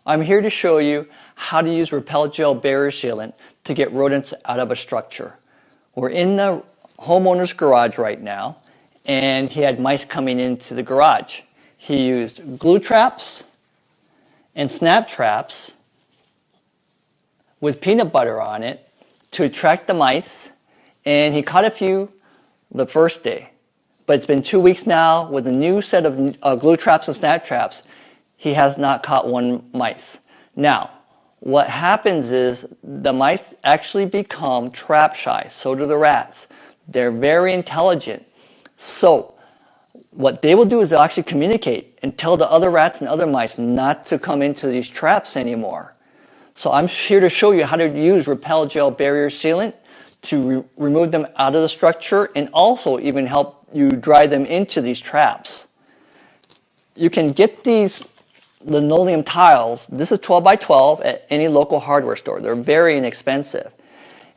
I'm here to show you how to use Repel gel barrier sealant to get rodents out of a structure. We're in the homeowner's garage right now, and he had mice coming into the garage. He used glue traps and snap traps with peanut butter on it to attract the mice, and he caught a few the first day. But it's been 2 weeks now with a new set of glue traps and snap traps. He has not caught one mice. Now, what happens is the mice actually become trap shy. So do the rats. They're very intelligent. So what they will do is they'll actually communicate and tell the other rats and other mice not to come into these traps anymore. So I'm here to show you how to use Repel gel barrier sealant to remove them out of the structure, and also even help you dry them into these traps. You can get these linoleum tiles. This is 12 by 12 at any local hardware store. They're very inexpensive.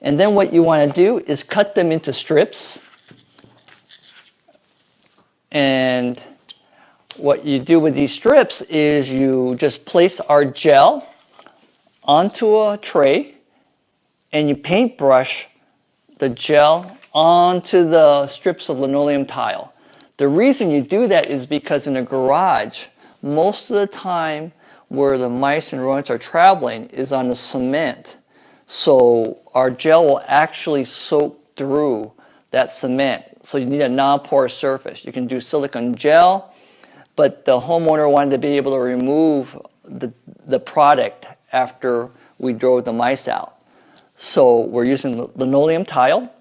And then what you want to do is cut them into strips. And what you do with these strips is you just place our gel onto a tray and you paintbrush the gel onto the strips of linoleum tile. The reason you do that is because in a garage, most of the time where the mice and rodents are traveling is on the cement. So our gel will actually soak through that cement. So you need a non-porous surface. You can do silicone gel, but the homeowner wanted to be able to remove the product after we drove the mice out. So we're using linoleum tile,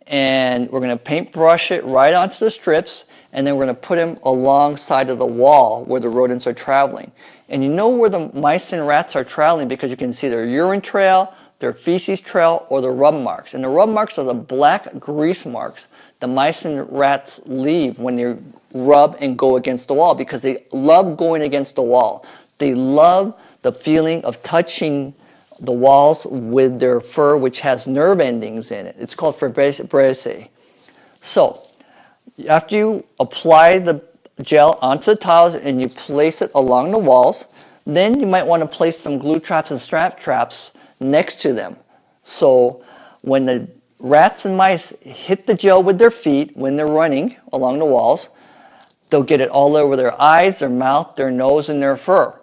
and we're going to paintbrush it right onto the strips, and then we're going to put them alongside of the wall where the rodents are traveling. And you know where the mice and rats are traveling because you can see their urine trail, their feces trail, or the rub marks. And the rub marks are the black grease marks the mice and rats leave when they rub and go against the wall, because they love going against the wall. They love the feeling of touching the walls with their fur, which has nerve endings in it. It's called fibrosis. So after you apply the gel onto the tiles and you place it along the walls, then you might want to place some glue traps and strap traps next to them. So when the rats and mice hit the gel with their feet when they're running along the walls, they'll get it all over their eyes, their mouth, their nose, and their fur.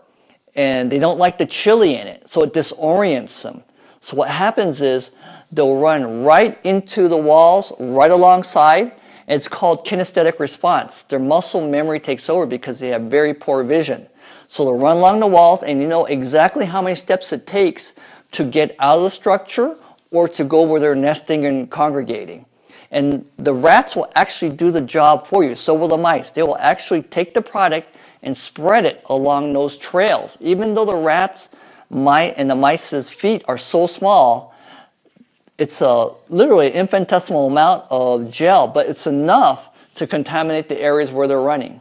And they don't like the chili in it, so it disorients them. So what happens is they'll run right into the walls, right alongside, and it's called kinesthetic response. Their muscle memory takes over because they have very poor vision. So they'll run along the walls, and you know exactly how many steps it takes to get out of the structure or to go where they're nesting and congregating. And the rats will actually do the job for you. So will the mice. They will actually take the product and spread it along those trails. Even though the rats and the mice's feet are so small, it's literally an infinitesimal amount of gel, but it's enough to contaminate the areas where they're running.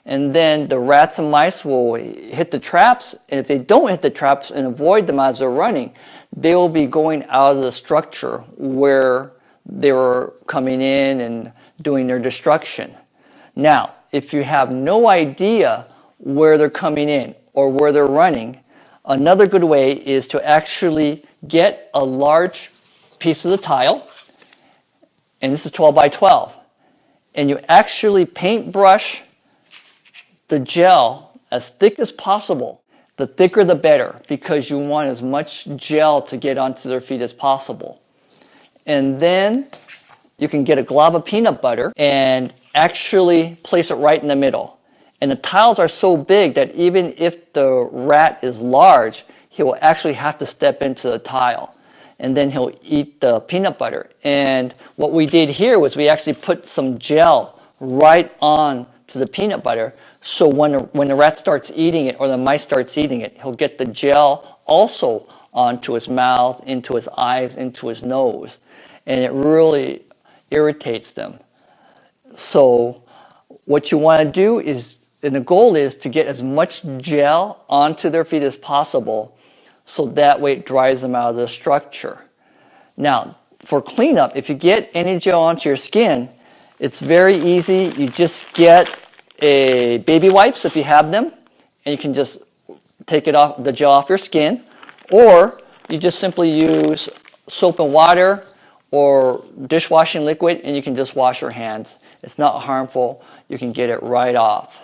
And then the rats and mice will hit the traps, and if they don't hit the traps and avoid them as they're running, they will be going out of the structure where they were coming in and doing their destruction. Now, if you have no idea where they're coming in or where they're running, another good way is to actually get a large piece of the tile, and this is 12 by 12, and you actually paintbrush the gel as thick as possible. The thicker the better, because you want as much gel to get onto their feet as possible. And then you can get a glob of peanut butter and actually place it right in the middle. And the tiles are so big that even if the rat is large, he will actually have to step into the tile. And then he'll eat the peanut butter. And what we did here was we actually put some gel right on to the peanut butter, so when the rat starts eating it or the mice starts eating it, he'll get the gel also onto his mouth, into his eyes, into his nose. And it really irritates them. So what you want to do is, and the goal is to get as much gel onto their feet as possible, so that way it dries them out of the structure. Now, for cleanup, if you get any gel onto your skin, it's very easy. You just get a baby wipes if you have them, and you can just take it off, the gel off your skin, or you just simply use soap and water or dishwashing liquid and you can just wash your hands. It's not harmful. You can get it right off.